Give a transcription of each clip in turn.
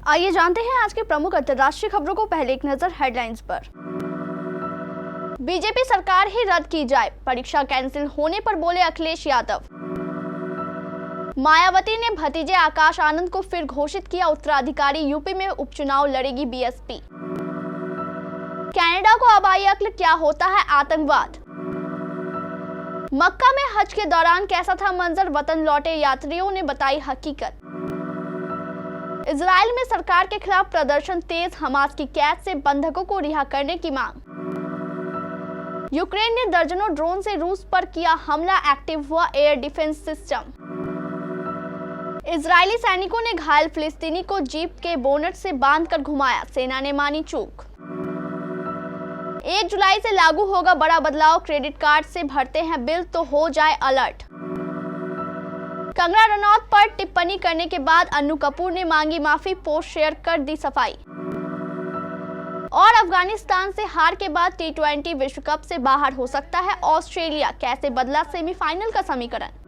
आइए जानते हैं आज के प्रमुख अंतर्राष्ट्रीय खबरों को। पहले एक नजर हेडलाइंस पर। बीजेपी सरकार ही रद्द की जाए, परीक्षा कैंसिल होने पर बोले अखिलेश यादव। मायावती ने भतीजे आकाश आनंद को फिर घोषित किया उत्तराधिकारी, यूपी में उपचुनाव लड़ेगी बीएसपी। कनाडा को अब आई अक्ल, क्या होता है आतंकवाद। मक्का में हज के दौरान कैसा था मंजर, वतन लौटे यात्रियों ने बताई हकीकत। इजराइल में सरकार के खिलाफ प्रदर्शन तेज, हमास की कैद से बंधकों को रिहा करने की मांग। यूक्रेन ने दर्जनों ड्रोन से रूस पर किया हमला, एक्टिव हुआ एयर डिफेंस सिस्टम। इजरायली सैनिकों ने घायल फिलिस्तीनी को जीप के बोनट से बांधकर घुमाया, सेना ने मानी चूक। 1 जुलाई से लागू होगा बड़ा बदलाव, क्रेडिट कार्ड से भरते हैं बिल तो हो जाए अलर्ट। कंगना रनौत पर टिप्पणी करने के बाद अन्नू कपूर ने मांगी माफी, पोस्ट शेयर कर दी सफाई। और अफगानिस्तान से हार के बाद T20 विश्व कप से बाहर हो सकता है ऑस्ट्रेलिया, कैसे बदला सेमीफाइनल का समीकरण।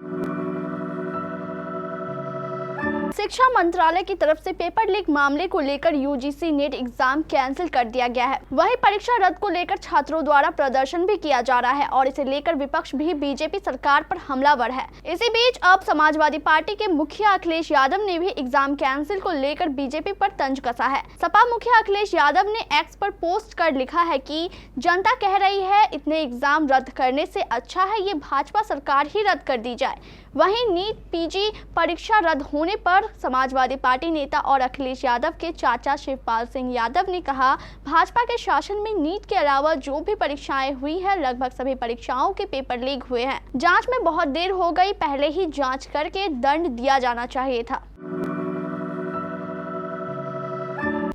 शिक्षा मंत्रालय की तरफ से पेपर लीक मामले को लेकर यूजीसी नेट एग्जाम कैंसिल कर दिया गया है। वहीं परीक्षा रद्द को लेकर छात्रों द्वारा प्रदर्शन भी किया जा रहा है और इसे लेकर विपक्ष भी बीजेपी सरकार पर हमलावर है। इसी बीच अब समाजवादी पार्टी के मुखिया अखिलेश यादव ने भी एग्जाम कैंसिल को लेकर बीजेपी पर तंज कसा है। सपा मुखिया अखिलेश यादव ने एक्स पर पोस्ट कर लिखा है कि जनता कह रही है इतने एग्जाम रद्द करने से अच्छा है ये भाजपा सरकार ही रद्द कर दी जाए। वहीं नीट पीजी परीक्षा रद्द होने पर समाजवादी पार्टी नेता और अखिलेश यादव के चाचा शिवपाल सिंह यादव ने कहा, भाजपा के शासन में नीट के अलावा जो भी परीक्षाएं हुई है लगभग सभी परीक्षाओं के पेपर लीक हुए हैं। जांच में बहुत देर हो गई, पहले ही जांच करके दंड दिया जाना चाहिए था।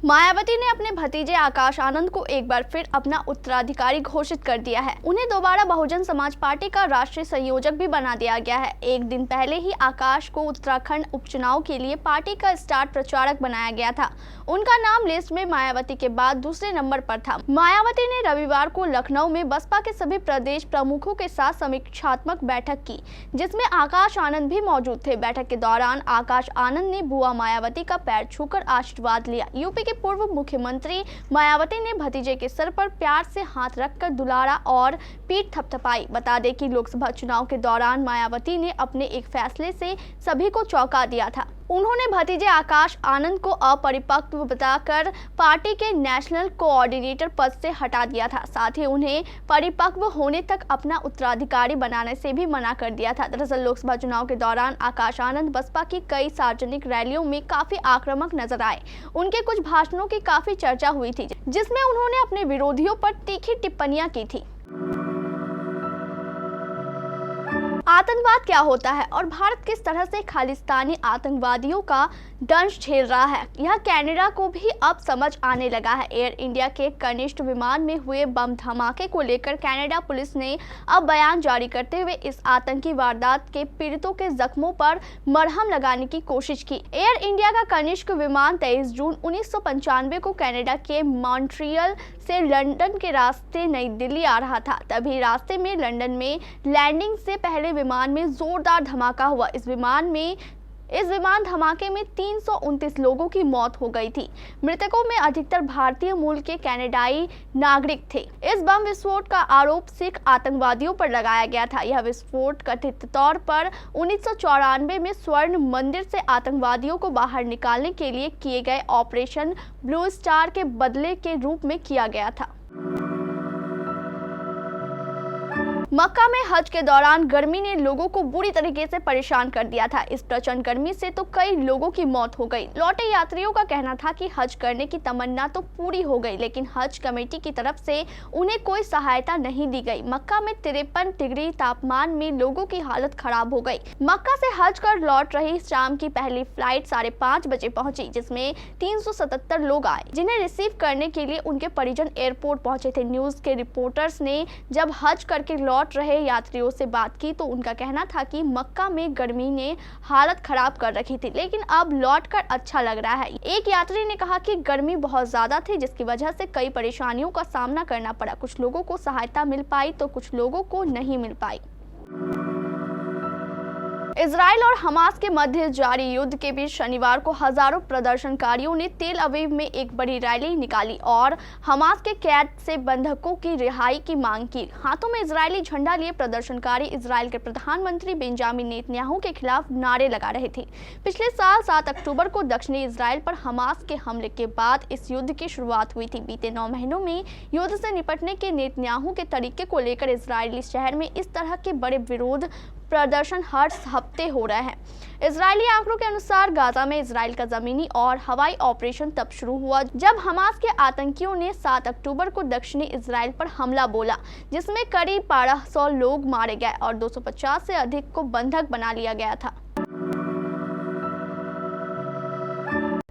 मायावती ने अपने भतीजे आकाश आनंद को एक बार फिर अपना उत्तराधिकारी घोषित कर दिया है। उन्हें दोबारा बहुजन समाज पार्टी का राष्ट्रीय संयोजक भी बना दिया गया है। एक दिन पहले ही आकाश को उत्तराखंड उपचुनाव के लिए पार्टी का स्टार प्रचारक बनाया गया था। उनका नाम लिस्ट में मायावती के बाद दूसरे नंबर पर था। मायावती ने रविवार को लखनऊ में बसपा के सभी प्रदेश प्रमुखों के साथ समीक्षात्मक बैठक की, जिसमें आकाश आनंद भी मौजूद थे। बैठक के दौरान आकाश आनंद ने बुआ मायावती का पैर छूकर आशीर्वाद लिया। यूपी के पूर्व मुख्यमंत्री मायावती ने भतीजे के सर पर प्यार से हाथ रखकर दुलारा और पीठ थपथपाई। बता दें कि लोकसभा चुनाव के दौरान मायावती ने अपने एक फैसले से सभी को चौंका दिया था। उन्होंने भतीजे आकाश आनंद को अपरिपक्व बताकर पार्टी के नेशनल कोऑर्डिनेटर पद से हटा दिया था। साथ ही उन्हें परिपक्व होने तक अपना उत्तराधिकारी बनाने से भी मना कर दिया था। दरअसल लोकसभा चुनाव के दौरान आकाश आनंद बसपा की कई सार्वजनिक रैलियों में काफी आक्रामक नजर आए। उनके कुछ भाषणों की काफी चर्चा हुई थी, जिसमें उन्होंने अपने विरोधियों पर तीखी टिप्पणियां की थी। आतंकवाद क्या होता है और भारत किस तरह से खालिस्तानी आतंकवादियों का दंश झेल रहा है, यह कनाडा को भी अब समझ आने लगा है। एयर इंडिया के कनिष्ठ विमान में हुए बम धमाके को लेकर कनाडा पुलिस ने अब बयान जारी करते हुए इस आतंकी वारदात के पीड़ितों के जख्मों पर मरहम लगाने की कोशिश की। एयर इंडिया का कनिष्ठ विमान 23 जून 1995 को कनाडा के मॉन्ट्रियल से लंदन के रास्ते नई दिल्ली आ रहा था। तभी रास्ते में लंदन में लैंडिंग से पहले विमान में जोरदार धमाका हुआ। इस विमान धमाके में 329 लोगों की मौत हो गई थी। मृतकों में अधिकतर भारतीय मूल के कनाडाई नागरिक थे। इस बम विस्फोट का आरोप सिख आतंकवादियों पर लगाया गया था। यह विस्फोट कथित तौर पर 1994 में स्वर्ण मंदिर से आतंकवादियों को बाहर निकालने के लिए किए गए ऑपरेशन ब्लू स्टार के बदले के रूप में किया गया था। मक्का में हज के दौरान गर्मी ने लोगों को बुरी तरीके से परेशान कर दिया था। इस प्रचंड गर्मी से तो कई लोगों की मौत हो गई। लौटे यात्रियों का कहना था कि हज करने की तमन्ना तो पूरी हो गई, लेकिन हज कमेटी की तरफ से उन्हें कोई सहायता नहीं दी गई। मक्का में 53 डिग्री तापमान में लोगों की हालत खराब हो गई। मक्का से हज कर लौट रही शाम की पहली फ्लाइट 5:30 बजे पहुंची, जिसमें 377 लोग आए, जिन्हें रिसीव करने के लिए उनके परिजन एयरपोर्ट पहुंचे थे। न्यूज के रिपोर्टर्स ने जब हज करके लौट रहे यात्रियों से बात की तो उनका कहना था कि मक्का में गर्मी ने हालत खराब कर रखी थी, लेकिन अब लौटकर अच्छा लग रहा है। एक यात्री ने कहा कि गर्मी बहुत ज्यादा थी, जिसकी वजह से कई परेशानियों का सामना करना पड़ा। कुछ लोगों को सहायता मिल पाई तो कुछ लोगों को नहीं मिल पाई। इजराइल और हमास के मध्य जारी युद्ध के बीच शनिवार को हजारों प्रदर्शनकारियों ने तेल अवीव में एक बड़ी रैली निकाली और हमास के कैद से बंधकों की रिहाई की मांग की। हाथों में इजरायली झंडा लिए प्रदर्शनकारी इजराइल के प्रधानमंत्री बेंजामिन नेतन्याहू के खिलाफ नारे लगा रहे थे। पिछले साल 7 अक्टूबर को दक्षिणी इजराइल पर हमास के हमले के बाद इस युद्ध की शुरुआत हुई थी। बीते 9 महीनों में युद्ध से निपटने के नेतन्याहू के तरीके को लेकर इजरायली शहर में इस तरह के बड़े विरोध प्रदर्शन हर हफ्ते हो रहे हैं। इजरायली आंकड़ों के अनुसार गाजा में इजराइल का जमीनी और हवाई ऑपरेशन तब शुरू हुआ जब हमास के आतंकियों ने 7 अक्टूबर को दक्षिणी इजराइल पर हमला बोला, जिसमें करीब 1200 लोग मारे गए और 250 से अधिक को बंधक बना लिया गया था।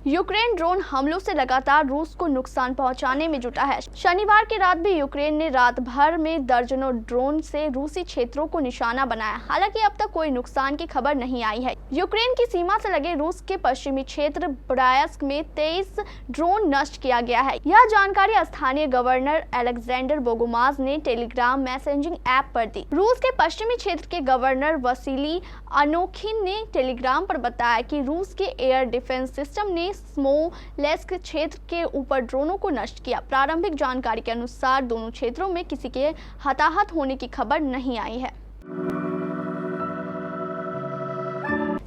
यूक्रेन ड्रोन हमलों से लगातार रूस को नुकसान पहुंचाने में जुटा है। शनिवार की रात भी यूक्रेन ने रात भर में दर्जनों ड्रोन से रूसी क्षेत्रों को निशाना बनाया। हालांकि अब तक कोई नुकसान की खबर नहीं आई है। यूक्रेन की सीमा से लगे रूस के पश्चिमी क्षेत्र ब्रायस्क में 23 ड्रोन नष्ट किया गया है। यह जानकारी स्थानीय गवर्नर अलेक्जेंडर बोगोमाज ने टेलीग्राम मैसेजिंग ऐप पर दी। रूस के पश्चिमी क्षेत्र के गवर्नर वसीली अनोखिन ने टेलीग्राम पर बताया कि रूस के एयर डिफेंस सिस्टम ने स्मोलेंस्क क्षेत्र के ऊपर ड्रोनों को नष्ट किया। प्रारंभिक जानकारी के अनुसार दोनों क्षेत्रों में किसी के हताहत होने की खबर नहीं आई है।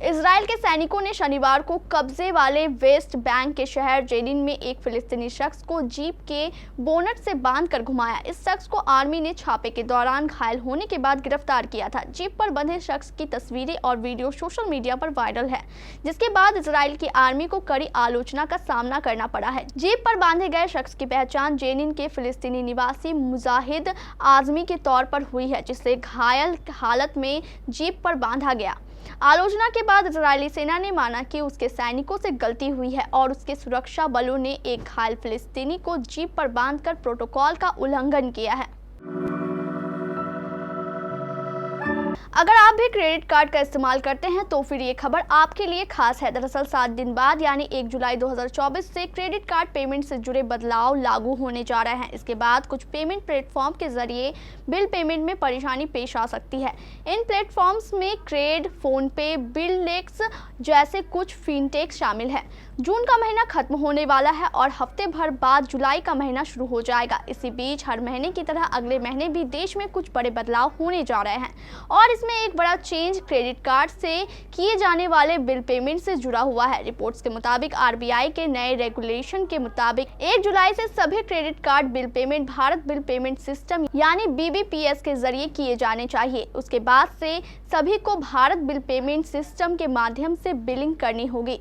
इजराइल के सैनिकों ने शनिवार को कब्जे वाले वेस्ट बैंक के शहर जेनिन में एक फिलिस्तीनी शख्स को जीप के बोनट से बांधकर घुमाया। इस शख्स को आर्मी ने छापे के दौरान घायल होने के बाद गिरफ्तार किया था। जीप पर बंधे शख्स की तस्वीरें और वीडियो सोशल मीडिया पर वायरल है, जिसके बाद इजराइल की आर्मी को कड़ी आलोचना का सामना करना पड़ा है। जीप पर बांधे गए शख्स की पहचान जेनिन के फिलिस्तीनी निवासी मुजाहिद आजमी के तौर पर हुई है, जिसे घायल हालत में जीप पर बांधा गया। आलोचना के बाद इजरायली सेना ने माना कि उसके सैनिकों से गलती हुई है और उसके सुरक्षा बलों ने एक घायल फिलिस्तीनी को जीप पर बांधकर प्रोटोकॉल का उल्लंघन किया है। अगर आप भी क्रेडिट कार्ड का इस्तेमाल करते हैं तो फिर ये खबर आपके लिए खास है। दरअसल 7 दिन बाद यानी 1 जुलाई 2024 से क्रेडिट कार्ड पेमेंट से जुड़े बदलाव लागू होने जा रहे हैं। इसके बाद कुछ पेमेंट प्लेटफॉर्म के जरिए बिल पेमेंट में परेशानी पेश आ सकती है। इन प्लेटफॉर्म्स में क्रेड, फोन पे, बिललेक्स जैसे कुछ फिनटेक शामिल है। जून का महीना खत्म होने वाला है और हफ्ते भर बाद जुलाई का महीना शुरू हो जाएगा। इसी बीच हर महीने की तरह अगले महीने भी देश में कुछ बड़े बदलाव होने जा रहे हैं और इसमें एक बड़ा चेंज क्रेडिट कार्ड से किए जाने वाले बिल पेमेंट से जुड़ा हुआ है। रिपोर्ट्स के मुताबिक आरबीआई के नए रेगुलेशन के मुताबिक 1 जुलाई से सभी credit card bill payment Bharat bill payment system यानी बीबीपीएस के जरिए किए जाने चाहिए। उसके बाद से सभी को भारत बिल पेमेंट सिस्टम के माध्यम से बिलिंग करनी होगी।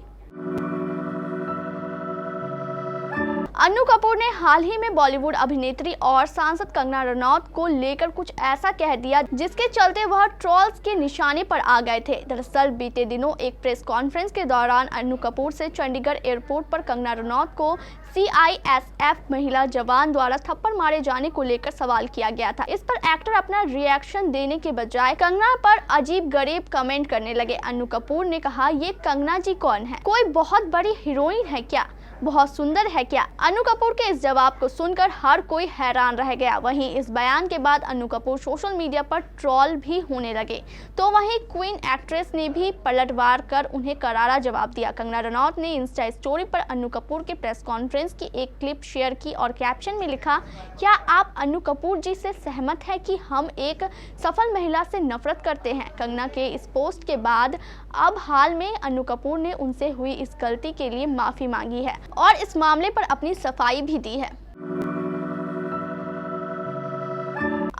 अन्नू कपूर ने हाल ही में बॉलीवुड अभिनेत्री और सांसद कंगना रनौत को लेकर कुछ ऐसा कह दिया जिसके चलते वह ट्रोल्स के निशाने पर आ गए थे। दरअसल बीते दिनों एक प्रेस कॉन्फ्रेंस के दौरान अन्नू कपूर से चंडीगढ़ एयरपोर्ट पर कंगना रनौत को सीआईएसएफ महिला जवान द्वारा थप्पड़ मारे जाने को लेकर सवाल किया गया था। इस पर एक्टर अपना रिएक्शन देने के बजाय कंगना पर अजीब गरीब कमेंट करने लगे। अन्नू कपूर ने कहा, ये कंगना जी कौन है? कोई बहुत बड़ी हीरोइन है क्या? बहुत सुंदर है क्या? अन्नू कपूर के इस जवाब को सुनकर हर कोई हैरान रह गया। वहीं इस बयान के बाद अन्नू कपूर सोशल मीडिया पर ट्रोल भी होने लगे, तो वहीं क्वीन एक्ट्रेस ने भी पलटवार कर उन्हें करारा जवाब दिया। कंगना रनौत ने इंस्टा स्टोरी पर अन्नू कपूर के प्रेस कॉन्फ्रेंस की एक क्लिप शेयर की और कैप्शन में लिखा, क्या आप अन्नू कपूर जी से सहमत है कि हम एक सफल महिला से नफरत करते हैं? कंगना के इस पोस्ट के बाद अब हाल में अन्नू कपूर ने उनसे हुई इस गलती के लिए माफी मांगी है और इस मामले पर अपनी सफाई भी दी है।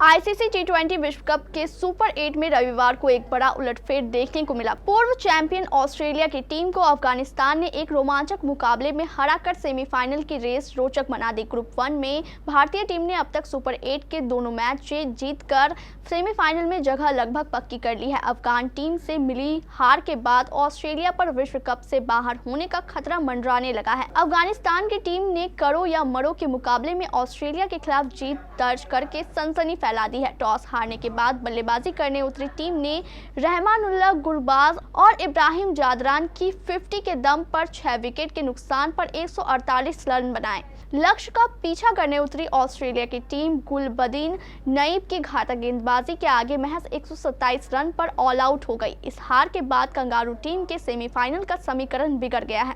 आईसीसी T20 विश्व कप के सुपर 8 में रविवार को एक बड़ा उलटफेर देखने को मिला। पूर्व चैंपियन ऑस्ट्रेलिया की टीम को अफगानिस्तान ने एक रोमांचक मुकाबले में हराकर सेमीफाइनल की रेस रोचक बना दी। ग्रुप 1 में भारतीय टीम ने अब तक सुपर 8 के दोनों मैच जीतकर सेमीफाइनल में जगह लगभग पक्की कर ली है। अफगान टीम से मिली हार के बाद ऑस्ट्रेलिया पर विश्व कप से बाहर होने का खतरा मंडराने लगा है। अफगानिस्तान की टीम ने करो या मरो के मुकाबले में ऑस्ट्रेलिया के खिलाफ जीत दर्ज करके सनसनी फैला दी है। टॉस हारने के बाद बल्लेबाजी करने उतरी टीम ने रहमानुल्लाह गुरबाज और इब्राहिम जादरान की 50 के दम पर 6 विकेट के नुकसान पर 148 रन बनाए। लक्ष्य का पीछा करने उतरी ऑस्ट्रेलिया की टीम गुलबदीन नईब की घातक गेंदबाजी के आगे महज 127 रन पर ऑल आउट हो गई। इस हार के बाद कंगारू टीम के सेमीफाइनल का समीकरण बिगड़ गया है।